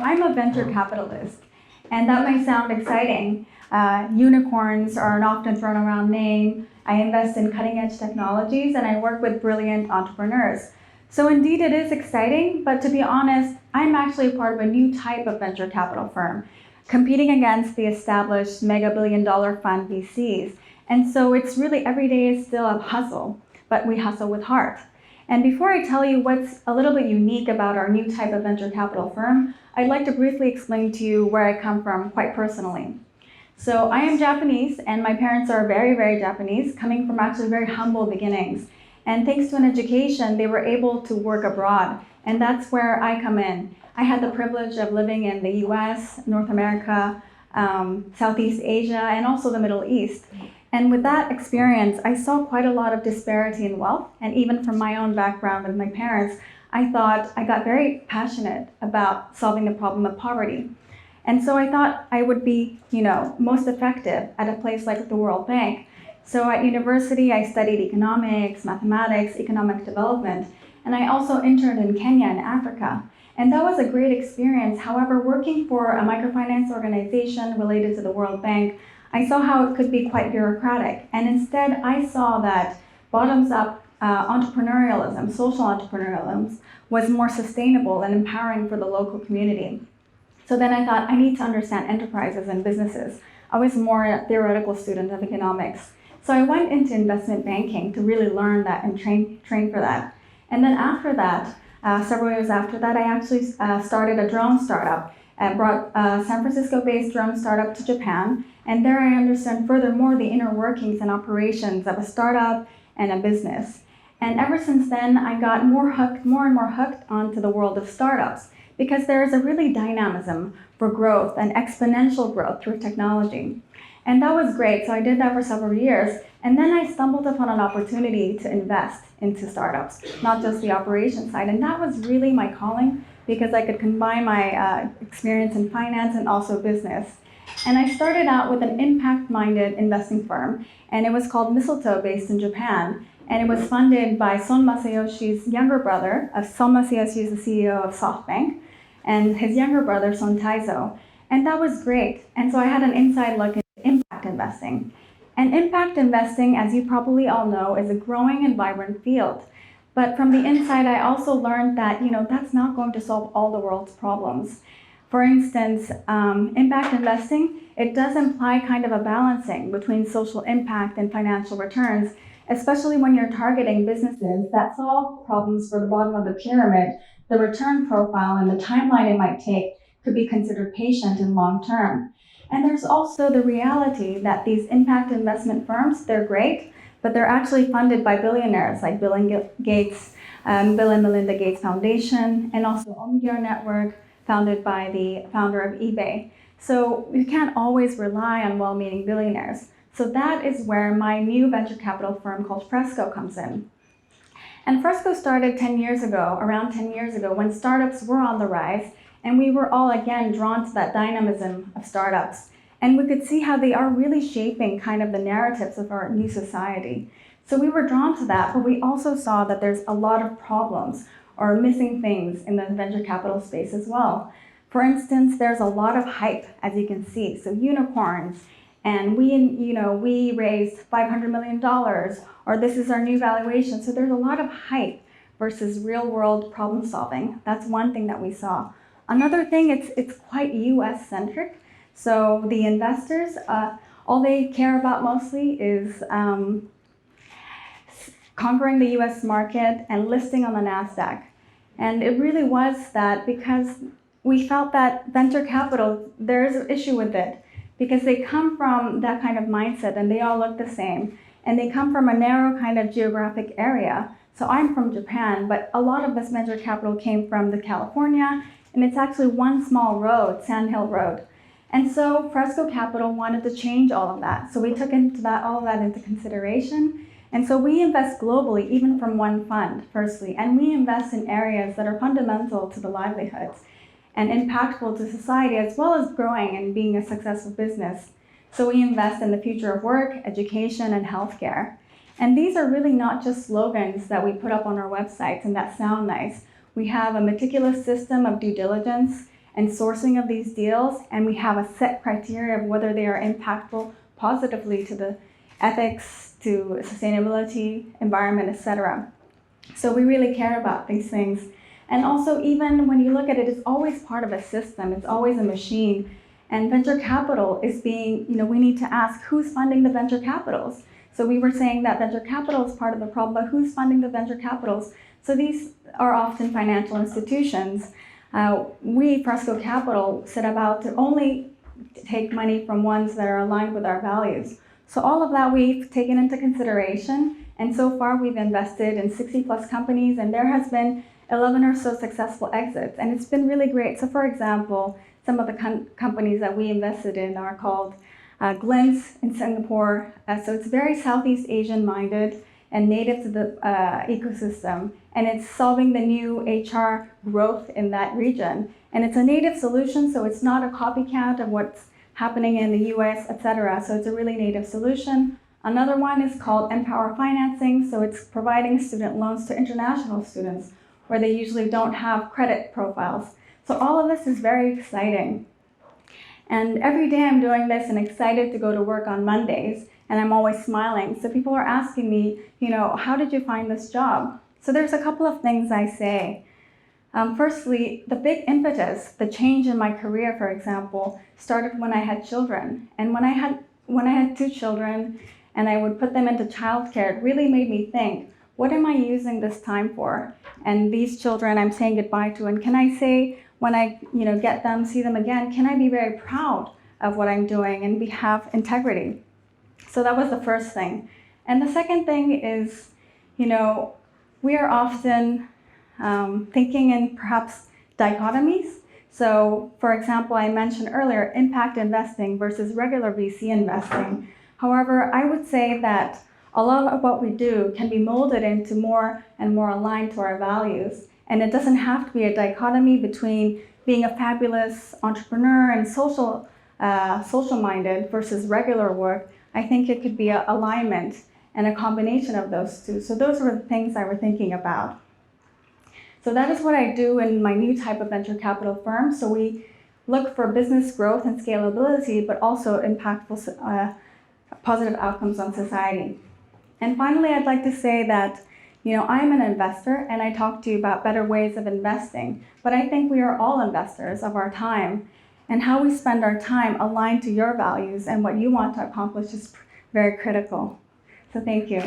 I'm a venture capitalist, and that might sound exciting. Unicorns are an often thrown around name. I invest in cutting edge technologies, and I work with brilliant entrepreneurs. So indeed it is exciting, but to be honest, I'm actually a part of a new type of venture capital firm, competing against the established mega billion-dollar fund VCs. And so it's really every day is still a hustle, but we hustle with heart. And before I tell you what's a little bit unique about our new type of venture capital firm, I'd like to briefly explain to you where I come from quite personally. So I am Japanese, and my parents are very, very Japanese, coming from actually very humble beginnings. And thanks to an education, they were able to work abroad. And that's where I come in. I had the privilege of living in the US, North America, Southeast Asia, and also the Middle East. And with that experience, I saw quite a lot of disparity in wealth. And even from my own background with my parents, I got very passionate about solving the problem of poverty. And so I thought I would be, most effective at a place like the World Bank. So at university, I studied economics, mathematics, economic development, and I also interned in Kenya and Africa. And that was a great experience. However, working for a microfinance organization related to the World Bank, I saw how it could be quite bureaucratic. And instead, I saw that bottoms-up entrepreneurialism, social entrepreneurialism, was more sustainable and empowering for the local community. So then I thought, I need to understand enterprises and businesses. I was more a theoretical student of economics. So I went into investment banking to really learn that and train for that. And then after that, several years after that, I actually started a drone startup. I brought a San Francisco-based drone startup to Japan. And there I understand furthermore the inner workings and operations of a startup and a business. And ever since then, I got more and more hooked onto the world of startups because there is a really dynamism for growth and exponential growth through technology. And that was great, so I did that for several years. And then I stumbled upon an opportunity to invest into startups, not just the operations side. And that was really my calling because I could combine my experience in finance and also business. And I started out with an impact-minded investing firm, and it was called Mistletoe, based in Japan. And it was funded by Son Masayoshi's younger brother. Son Masayoshi is the CEO of SoftBank, and his younger brother, Son Taizo. And that was great. And so I had an inside look at impact investing. And impact investing, as you probably all know, is a growing and vibrant field. But from the inside, I also learned that, that's not going to solve all the world's problems. For instance, impact investing, it does imply kind of a balancing between social impact and financial returns, especially when you're targeting businesses that solve problems for the bottom of the pyramid. The return profile and the timeline it might take could be considered patient and long-term. And there's also the reality that these impact investment firms, they're great, but they're actually funded by billionaires like Bill and Melinda Gates Foundation, and also Omidyar Network, founded by the founder of eBay. So you can't always rely on well-meaning billionaires. So that is where my new venture capital firm called Fresco comes in. And Fresco started around 10 years ago, when startups were on the rise, and we were all, again, drawn to that dynamism of startups. And we could see how they are really shaping kind of the narratives of our new society. So we were drawn to that, but we also saw that there's a lot of problems or missing things in the venture capital space as well. For instance, there's a lot of hype, as you can see. So unicorns, and we raised $500 million, or this is our new valuation. So there's a lot of hype versus real world problem solving. That's one thing that we saw. Another thing, it's quite US centric. So the investors, all they care about mostly is conquering the US market and listing on the NASDAQ. And it really was that because we felt that venture capital, there's an issue with it because they come from that kind of mindset and they all look the same. And they come from a narrow kind of geographic area. So I'm from Japan, but a lot of this venture capital came from the California, and it's actually one small road, Sand Hill Road. And so Fresco Capital wanted to change all of that. So we took all of that into consideration. And so we invest globally, even from one fund, firstly, and we invest in areas that are fundamental to the livelihoods and impactful to society, as well as growing and being a successful business. So we invest in the future of work, education, and healthcare. And these are really not just slogans that we put up on our websites and that sound nice. We have a meticulous system of due diligence, and sourcing of these deals, and we have a set criteria of whether they are impactful positively to the ethics, to sustainability, environment, etc. So we really care about these things. And also, even when you look at it, it's always part of a system, it's always a machine. And venture capital is being, we need to ask who's funding the venture capitals. So we were saying that venture capital is part of the problem, but who's funding the venture capitals? So these are often financial institutions. We, Fresco Capital, set about to only take money from ones that are aligned with our values. So all of that we've taken into consideration, and so far we've invested in 60 plus companies, and there has been 11 or so successful exits, and it's been really great. So for example, some of the companies that we invested in are called Glints in Singapore. So it's very Southeast Asian minded and native to the ecosystem, and it's solving the new HR growth in that region. And it's a native solution, so it's not a copycat of what's happening in the US, etc. So it's a really native solution. Another one is called Empower Financing, so it's providing student loans to international students where they usually don't have credit profiles. So all of this is very exciting. And every day I'm doing this and excited to go to work on Mondays, and I'm always smiling. So people are asking me, how did you find this job? So there's a couple of things I say. Firstly, the big impetus, the change in my career, for example, started when I had children. And when I had 2 children and I would put them into childcare, it really made me think, what am I using this time for? And these children I'm saying goodbye to, and can I say when I get them, see them again, can I be very proud of what I'm doing and have integrity? So that was the first thing. And the second thing is, we are often thinking in perhaps dichotomies. So for example, I mentioned earlier, impact investing versus regular VC investing. However, I would say that a lot of what we do can be molded into more and more aligned to our values. And it doesn't have to be a dichotomy between being a fabulous entrepreneur and social-minded versus regular work. I think it could be an alignment and a combination of those two. So those were the things I was thinking about. So that is what I do in my new type of venture capital firm. So we look for business growth and scalability, but also impactful, positive outcomes on society. And finally, I'd like to say that, I'm an investor and I talk to you about better ways of investing, but I think we are all investors of our time, and how we spend our time aligned to your values and what you want to accomplish is very critical. So thank you.